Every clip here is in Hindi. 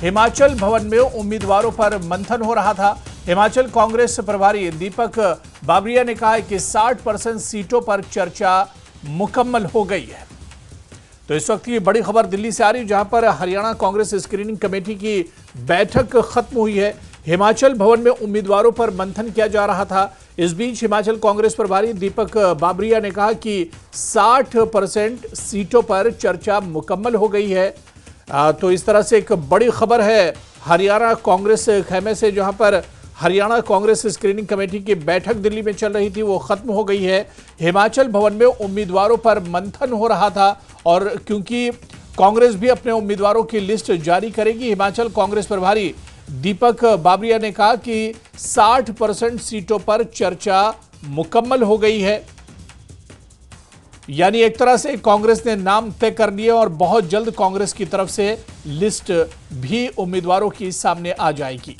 हिमाचल भवन में उम्मीदवारों पर मंथन हो रहा था। हिमाचल कांग्रेस प्रभारी दीपक बाबरिया ने कहा है कि 60% सीटों पर चर्चा मुकम्मल हो गई है। तो इस वक्त की बड़ी खबर दिल्ली से आ रही है, जहां पर हरियाणा कांग्रेस स्क्रीनिंग कमेटी की बैठक खत्म हुई है। हिमाचल भवन में उम्मीदवारों पर मंथन किया जा रहा था। इस बीच हिमाचल कांग्रेस प्रभारी दीपक बाबरिया ने कहा कि 60% सीटों पर चर्चा मुकम्मल हो गई है। तो इस तरह से एक बड़ी खबर है हरियाणा कांग्रेस खेमे से, जहां पर हरियाणा कांग्रेस स्क्रीनिंग कमेटी की बैठक दिल्ली में चल रही थी, वो खत्म हो गई है। हिमाचल भवन में उम्मीदवारों पर मंथन हो रहा था और क्योंकि कांग्रेस भी अपने उम्मीदवारों की लिस्ट जारी करेगी, हिमाचल कांग्रेस प्रभारी दीपक बाबरिया ने कहा कि 60% सीटों पर चर्चा मुकम्मल हो गई है। यानी एक तरह से कांग्रेस ने नाम तय कर लिए और बहुत जल्द कांग्रेस की तरफ से लिस्ट भी उम्मीदवारों की सामने आ जाएगी।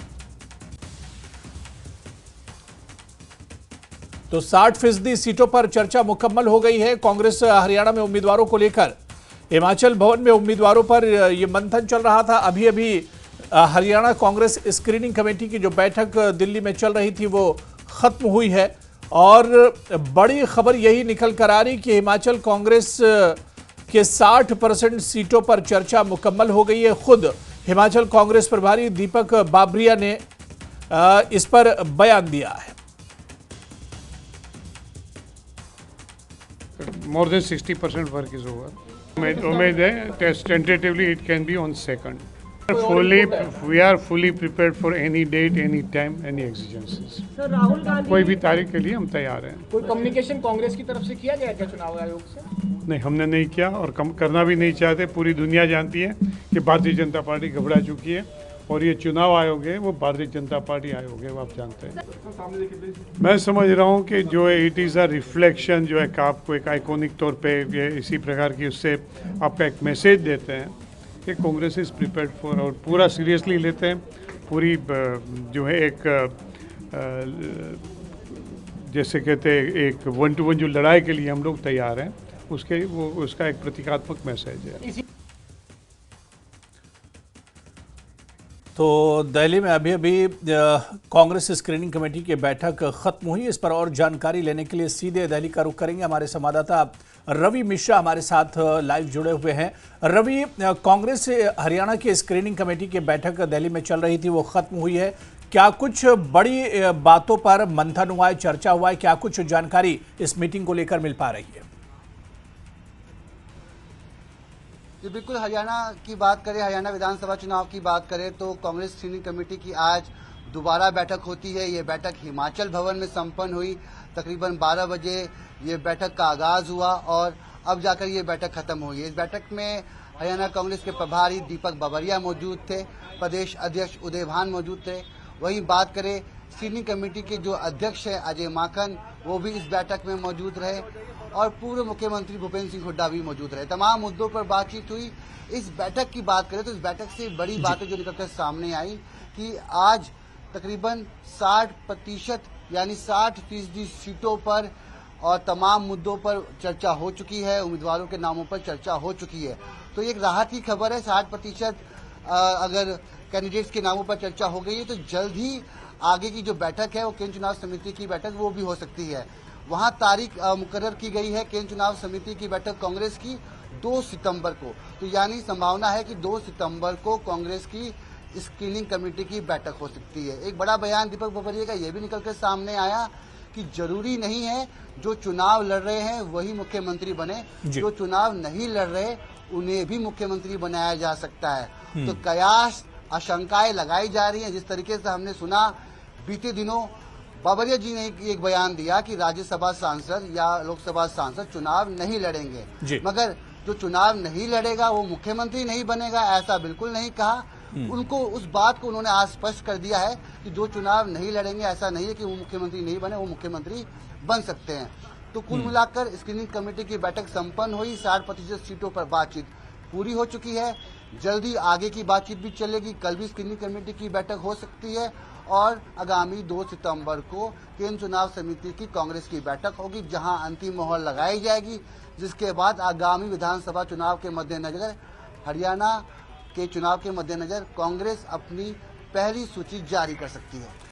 तो 60% सीटों पर चर्चा मुकम्मल हो गई है कांग्रेस हरियाणा में उम्मीदवारों को लेकर। हिमाचल भवन में उम्मीदवारों पर यह मंथन चल रहा था। अभी अभी हरियाणा कांग्रेस स्क्रीनिंग कमेटी की जो बैठक दिल्ली में चल रही थी वो खत्म हुई है और बड़ी खबर यही निकल कर आ रही कि हिमाचल कांग्रेस के 60% सीटों पर चर्चा मुकम्मल हो गई है। खुद हिमाचल कांग्रेस प्रभारी दीपक बाबरिया ने इस पर बयान दिया है। More than 60% work is over. उम्मीद है tentatively it can be on 2nd. We are fully prepared for any date, any time, any exigencies. Sir Rahul Gandhi कोई भी तारीख के लिए हम तैयार हैं। कोई कम्युनिकेशन कांग्रेस की तरफ से किया गया क्या चुनाव आयोग से? नहीं, हमने नहीं किया और करना भी नहीं चाहते। पूरी दुनिया जानती है कि भारतीय जनता पार्टी घबरा चुकी है और ये चुनाव आयोग है वो भारतीय जनता पार्टी आयोग है, वो आप जानते हैं। मैं समझ रहा हूँ कि जो है इट इज़ अ रिफ्लेक्शन, जो है कि आपको एक आइकॉनिक तौर पे ये इसी प्रकार की उससे आपका एक मैसेज देते हैं कि कांग्रेस इज़ प्रिपेयर्ड फॉर, और पूरा सीरियसली लेते हैं। पूरी जो है एक जैसे कहते हैं एक 1 to 1 जो लड़ाई के लिए हम लोग तैयार हैं, उसका एक प्रतीकात्मक मैसेज है। तो दिल्ली में अभी अभी कांग्रेस स्क्रीनिंग कमेटी की बैठक खत्म हुई। इस पर और जानकारी लेने के लिए सीधे दिल्ली का रुख करेंगे। हमारे संवाददाता रवि मिश्रा हमारे साथ लाइव जुड़े हुए हैं। रवि, कांग्रेस हरियाणा की स्क्रीनिंग कमेटी की बैठक दिल्ली में चल रही थी, वो खत्म हुई है। क्या कुछ बड़ी बातों पर मंथन हुआ है, चर्चा हुआ है? क्या कुछ जानकारी इस मीटिंग को लेकर मिल पा रही है? जी बिल्कुल, हरियाणा की बात करें, हरियाणा विधानसभा चुनाव की बात करें तो कांग्रेस स्क्रीनिंग कमेटी की आज दोबारा बैठक होती है। ये बैठक हिमाचल भवन में संपन्न हुई। तकरीबन 12 बजे ये बैठक का आगाज हुआ और अब जाकर ये बैठक खत्म हुई है। इस बैठक में हरियाणा कांग्रेस के प्रभारी दीपक बाबरिया मौजूद थे, प्रदेश अध्यक्ष उदय भान मौजूद थे। वहीं बात करें स्क्रीनिंग कमेटी के जो अध्यक्ष हैं अजय माखन, वो भी इस बैठक में मौजूद रहे और पूर्व मुख्यमंत्री भूपेंद्र सिंह हुड्डा भी मौजूद रहे। तमाम मुद्दों पर बातचीत हुई। इस बैठक की बात करें तो इस बैठक से बड़ी बातें जो निकलकर सामने आई कि आज तकरीबन 60% यानी 60% सीटों पर और तमाम मुद्दों पर चर्चा हो चुकी है, उम्मीदवारों के नामों पर चर्चा हो चुकी है। तो एक राहत की खबर है। 60% अगर कैंडिडेट्स के नामों पर चर्चा हो गई है तो जल्द ही आगे की जो बैठक है वो केंद्रीय चुनाव समिति की बैठक वो भी हो सकती है। वहां तारीख मुकर्रर की गई है केंद्रीय चुनाव समिति की बैठक कांग्रेस की 2 सितंबर को। तो यानी संभावना है कि 2 सितंबर को कांग्रेस की स्क्रीनिंग कमेटी की बैठक हो सकती है। एक बड़ा बयान दीपक बाबरिया का यह भी निकलकर सामने आया कि जरूरी नहीं है जो चुनाव लड़ रहे हैं वही मुख्यमंत्री बने, जो चुनाव नहीं लड़ रहे उन्हें भी मुख्यमंत्री बनाया जा सकता है। तो कयास आशंकाएं लगाई जा रही हैं। जिस तरीके से हमने सुना बीते दिनों बाबरिया जी ने एक बयान दिया कि राज्यसभा सांसद या लोकसभा सांसद चुनाव नहीं लड़ेंगे, मगर जो चुनाव नहीं लड़ेगा वो मुख्यमंत्री नहीं बनेगा, ऐसा बिल्कुल नहीं कहा। उनको उस बात को उन्होंने आज स्पष्ट कर दिया है कि जो चुनाव नहीं लड़ेंगे ऐसा नहीं है कि वो मुख्यमंत्री नहीं बने, वो मुख्यमंत्री बन सकते हैं। तो कुल मिलाकर स्क्रीनिंग कमेटी की बैठक संपन्न हुई। 60% सीटों पर बातचीत पूरी हो चुकी है। जल्दी आगे की बातचीत भी चलेगी। कल भी स्क्रीनिंग कमेटी की बैठक हो सकती है और आगामी 2 सितंबर को केंद्रीय चुनाव समिति की कांग्रेस की बैठक होगी, जहां अंतिम मोहर लगाई जाएगी, जिसके बाद आगामी विधानसभा चुनाव के मद्देनजर हरियाणा के चुनाव के मद्देनजर कांग्रेस अपनी पहली सूची जारी कर सकती है।